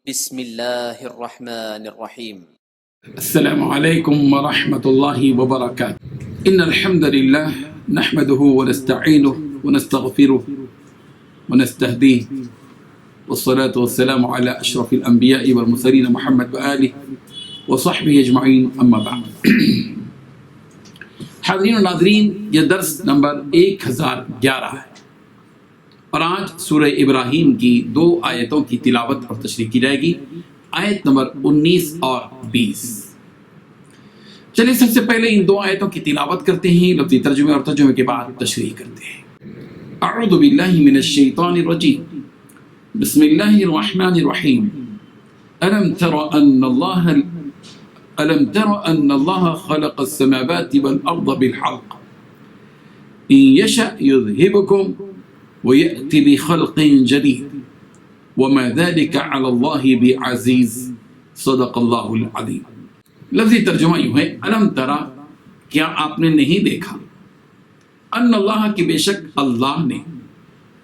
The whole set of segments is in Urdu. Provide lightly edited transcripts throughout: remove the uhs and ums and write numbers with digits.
بسم الله الرحمن الرحيم. السلام عليكم ورحمة الله وبركاته. إن الحمد لله نحمده ونستعينه ونستغفره ونستهديه والصلاة والسلام على أشرف الأنبياء والمرسلين محمد وآله وصحبه أجمعين أما بعد. حاضرین و ناظرین، یہ درس نمبر 1011 ہے اور آج سورہ ابراہیم کی 2 آیتوں کی تلاوت اور تشریح کی جائے گی، آیت نمبر 19 اور 20۔ چلیے سب سے پہلے ان 2 آیتوں کی تلاوت کرتے ہیں، لفظی ترجمے اور ترجمے کے بعد تشریح کرتے ہیں۔ اعوذ باللہ من الشیطان الرجیم، بسم اللہ الرحمن الرحیم۔ ألم تر أن الله خلق السماوات والأرض بالحق إن يشأ يذهبكم ويأتي بخلق جديد وما ذلك على الله بعزيز صدق الله العظيم۔ لفظی ترجمہ یوں ہے، الم ترى، کیا آپ نے نہیں دیکھا، ان اللہ کی بے شک اللہ نے،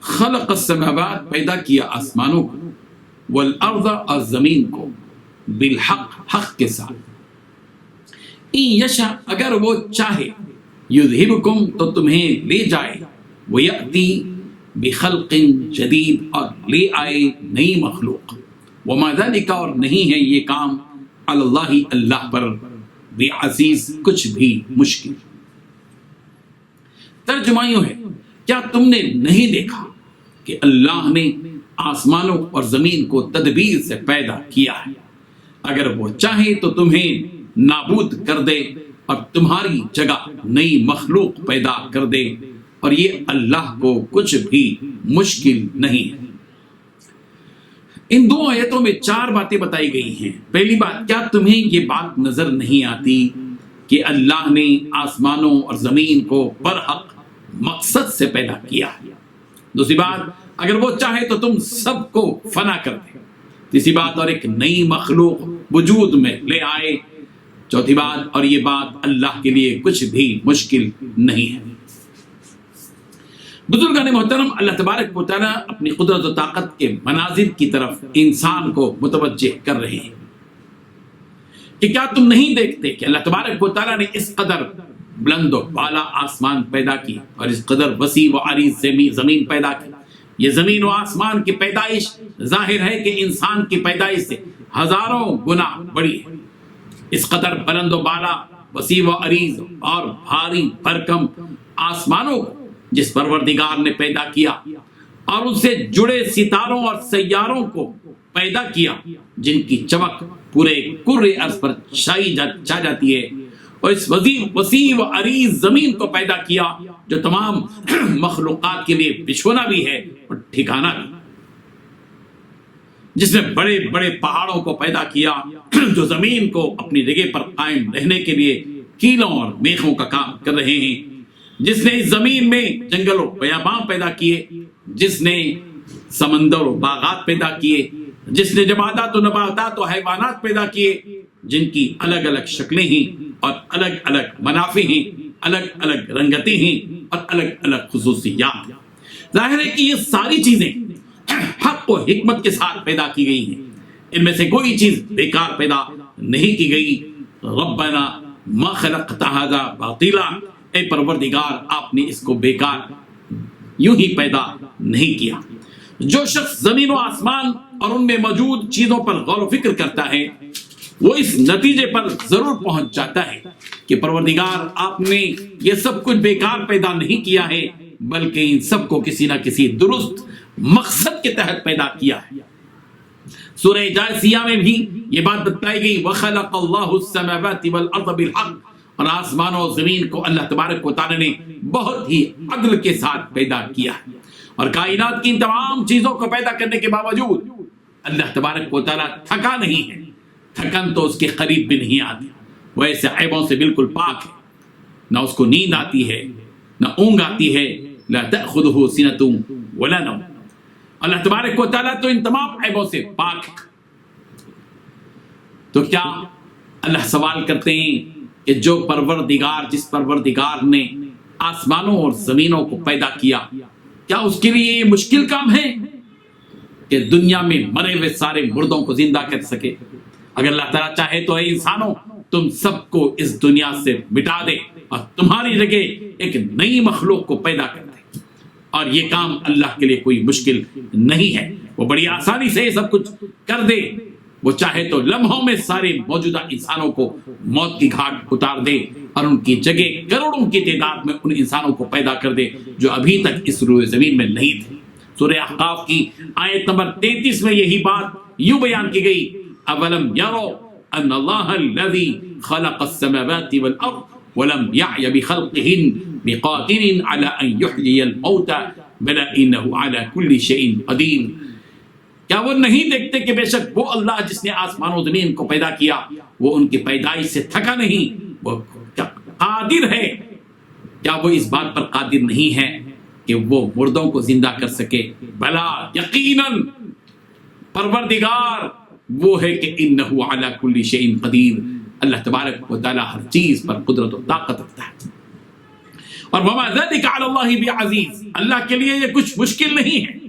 خلق السماوات پیدا کیا آسمانوں کو، والارض اور زمین کو، بالحق حق کے ساتھ، ان یشا اگر وہ چاہے، یذہبکم تو تمہیں لے جائے، ویأتی بخلق جدید اور لے آئے نئی مخلوق، وما ذلک اور نہیں ہے یہ کام، علی اللہ اللہ پر، بعزیز کچھ بھی مشکل۔ ترجمہ یوں ہے، کیا تم نے نہیں دیکھا کہ اللہ نے آسمانوں اور زمین کو تدبیر سے پیدا کیا ہے، اگر وہ چاہے تو تمہیں نابود کر دے اور تمہاری جگہ نئی مخلوق پیدا کر دے، اور یہ اللہ کو کچھ بھی مشکل نہیں ہے۔ ان 2 آیتوں میں 4 باتیں بتائی گئی ہیں۔ پہلی بات، کیا تمہیں یہ بات نظر نہیں آتی کہ اللہ نے آسمانوں اور زمین کو برحق مقصد سے پیدا کیا ہے؟ دوسری بات، اگر وہ چاہے تو تم سب کو فنا کر دے۔ تیسری بات، اور ایک نئی مخلوق وجود میں لے آئے۔ چوتھی بات، اور یہ بات اللہ کے لیے کچھ بھی مشکل نہیں ہے۔ بزرگان محترم، اللہ تبارک و تعالیٰ اپنی قدرت و طاقت کے مناظر کی طرف انسان کو متوجہ کر رہے ہیں کہ کیا تم نہیں دیکھتے کہ اللہ تبارک و تعالیٰ نے اس قدر بلند و بالا آسمان پیدا کی اور اس قدر وسیع و عریض زمین پیدا کی۔ یہ زمین و آسمان کی پیدائش ظاہر ہے کہ انسان کی پیدائش سے ہزاروں گنا بڑی ہے۔ اس قدر بلند و بالا، وسیع و عریض اور بھاری بھرکم آسمانوں کو جس پروردگار نے پیدا کیا اور ان سے جڑے ستاروں اور سیاروں کو پیدا کیا جن کی چمک پورے کرۂ ارض پر چھا جاتی ہے، اور اس وسیع و عریض زمین کو پیدا کیا جو تمام مخلوقات کے لیے بچھونا بھی ہے اور ٹھکانہ بھی، جس نے بڑے بڑے پہاڑوں کو پیدا کیا جو زمین کو اپنی جگہ پر قائم رہنے کے لیے کیلوں اور میخوں کا کام کر رہے ہیں، جس نے اس زمین میں جنگل و بیابان پیدا کیے، جس نے سمندر و باغات پیدا کیے، جس نے جمادات و نباتات و حیوانات پیدا کیے جن کی الگ الگ شکلیں ہیں اور الگ الگ منافع ہیں، الگ الگ رنگتیں ہیں اور الگ الگ خصوصیات۔ ظاہر ہے کہ یہ ساری چیزیں حق و حکمت کے ساتھ پیدا کی گئی ہیں، ان میں سے کوئی چیز بیکار پیدا نہیں کی گئی۔ ربنا ما خلقت ھذا باطلا، اے پروردگار آپ نے اس کو بیکار یوں ہی پیدا نہیں کیا۔ جو شخص زمین و آسمان اور ان میں موجود چیزوں پر غور و فکر کرتا ہے وہ اس نتیجے پر ضرور پہنچ جاتا ہے کہ پروردگار آپ نے یہ سب کچھ بیکار پیدا نہیں کیا ہے، بلکہ ان سب کو کسی نہ کسی درست مقصد کے تحت پیدا کیا ہے۔ سورہ جاثیہ میں بھی یہ بات بتائی گئی، وَخَلَقَ اللَّهُ السَّمَاوَاتِ وَالْأَرْضَ بِالْحَقِّ، اور آسمانوں اور زمین کو اللہ تبارک و تعالی نے بہت ہی عدل کے ساتھ پیدا کیا ہے، اور کائنات کی ان تمام چیزوں کو پیدا کرنے کے باوجود اللہ تبارک و تعالی تھکا نہیں ہے، تھکن تو اس کے قریب بھی نہیں آتی، وہ ایسے عیبوں سے بالکل پاک ہے، نہ اس کو نیند آتی ہے نہ اونگ آتی ہے، لا تأخذہ سنۃ ولا نوم۔ اللہ تبارک و تعالیٰ تو ان تمام عیبوں سے پاک ہے۔ تو کیا اللہ سوال کرتے ہیں کہ جو پروردگار، جس پروردگار نے آسمانوں اور زمینوں کو پیدا کیا، کیا اس کے لیے یہ مشکل کام ہے؟ کہ دنیا میں مرے ہوئے سارے مردوں کو زندہ کر سکے. اگر اللہ تعالیٰ چاہے تو اے انسانوں تم سب کو اس دنیا سے مٹا دے اور تمہاری جگہ ایک نئی مخلوق کو پیدا کر دے. اور یہ کام اللہ کے لیے کوئی مشکل نہیں ہے، وہ بڑی آسانی سے یہ سب کچھ کر دے. وہ چاہے تو لمحوں میں سارے موجودہ انسانوں کو موت کی گھاٹ اتار دے اور ان کی جگہ کروڑوں کی تعداد میں ان انسانوں کو پیدا کر دے جو ابھی تک اس روئے زمین میں نہیں تھے. سورہ احقاف کی آیت نمبر 33 میں یہی بات یوں بیان کی گئی، اولم یروا ان اللہ الذی خلق السماوات والارض ولم یعی بخلقہن بقادر علی ان یحیی الموتى بلی انہ علی کل شیء قدیر. کیا وہ نہیں دیکھتے کہ بے شک وہ اللہ جس نے آسمان و زمین کو پیدا کیا وہ ان کی پیدائش سے تھکا نہیں، وہ قادر ہے. کیا وہ اس بات پر قادر نہیں ہے کہ وہ مردوں کو زندہ کر سکے؟ بلا یقیناً پروردگار وہ ہے کہ انہ علی کل شیء قدیر. اللہ تبارک و تعالی ہر چیز پر قدرت و طاقت رکھتا ہے. اور وما ذلک علی اللہ بعزیز، اللہ کے لیے یہ کچھ مشکل نہیں ہے.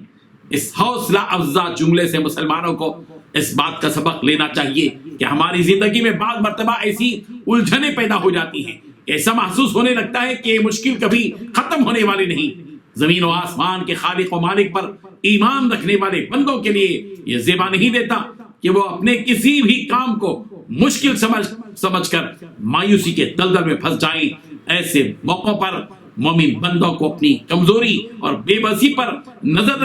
اس حوصلہ افزا جملے سے مسلمانوں کو اس بات کا سبق لینا چاہیے کہ ہماری زندگی میں بعض مرتبہ ایسی الجھنیں پیدا ہو جاتی ہیں، ایسا محسوس ہونے لگتا ہے کہ یہ مشکل کبھی ختم ہونے والی نہیں. زمین و آسمان کے خالق و مالک پر ایمان رکھنے والے بندوں کے لیے یہ زیبا نہیں دیتا کہ وہ اپنے کسی بھی کام کو مشکل سمجھ کر مایوسی کے دلدل میں پھنس جائیں. ایسے موقعوں پر مومن بندوں کو اپنی کمزوری اور بے بسی پر نظر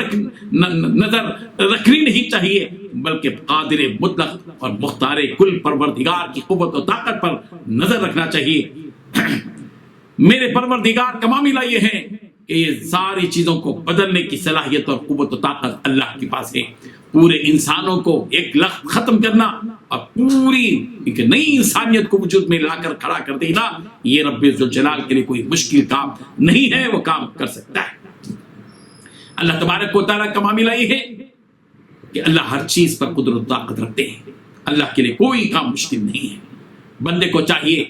رکھنی نہیں چاہیے، بلکہ قادر مطلق اور مختار کل پروردگار کی قوت و طاقت پر نظر رکھنا چاہیے. میرے پروردگار کا معاملہ یہ ہے کہ یہ ساری چیزوں کو بدلنے کی صلاحیت اور قوت و طاقت اللہ کے پاس ہے. پورے انسانوں کو ایک لخت ختم کرنا اور پوری ایک نئی انسانیت کو وجود میں لا کر کھڑا کر دینا، یہ رب ذوالجلال کے لیے کوئی مشکل کام نہیں ہے، وہ کام کر سکتا ہے. اللہ تبارک و تعالیٰ کا معاملہ یہ ہے کہ اللہ ہر چیز پر قدرت و طاقت رکھتے ہیں. اللہ کے لیے کوئی کام مشکل نہیں ہے. بندے کو چاہیے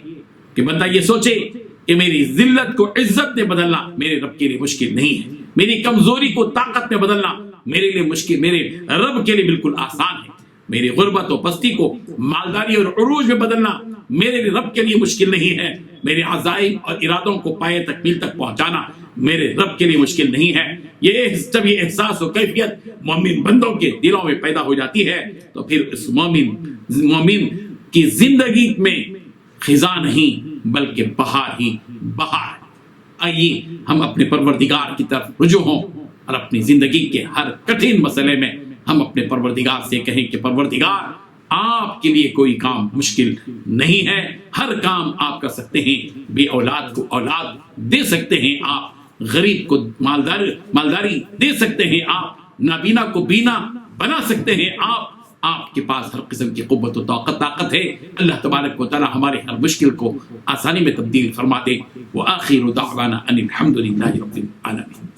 کہ بندہ یہ سوچے کہ میری ذلت کو عزت میں بدلنا میرے رب کے لیے مشکل نہیں ہے، میری کمزوری کو طاقت میں بدلنا میرے لیے مشکل، میرے رب کے لیے بالکل آسان ہے. میری غربت و پستی کو مالداری اور عروج میں بدلنا میرے لیے رب کے لیے مشکل نہیں ہے. میرے عزائم اور ارادوں کو پائے تکمیل تک پہنچانا میرے رب کے لیے مشکل نہیں ہے. جب یہ احساس و کیفیت مومن بندوں کے دلوں میں پیدا ہو جاتی ہے تو پھر اس مومن کی زندگی میں خزاں نہیں بلکہ بہار ہی بہار. آئیے ہم اپنے پروردگار کی طرف رجوع ہوں اور اپنی زندگی کے ہر کٹھن مسئلے میں ہم اپنے پروردگار سے کہیں کہ پروردگار آپ کے لیے کوئی کام مشکل نہیں ہے، ہر کام آپ کر سکتے ہیں. بے اولاد کو اولاد دے سکتے ہیں آپ، غریب کو مالداری دے سکتے ہیں آپ، نابینا کو بینا بنا سکتے ہیں آپ کے پاس ہر قسم کی قوت و طاقت ہے. اللہ تبارک و تعالی ہمارے ہر مشکل کو آسانی میں تبدیل فرما دے. وآخر دعوانا ان الحمد للہ رب العالمین.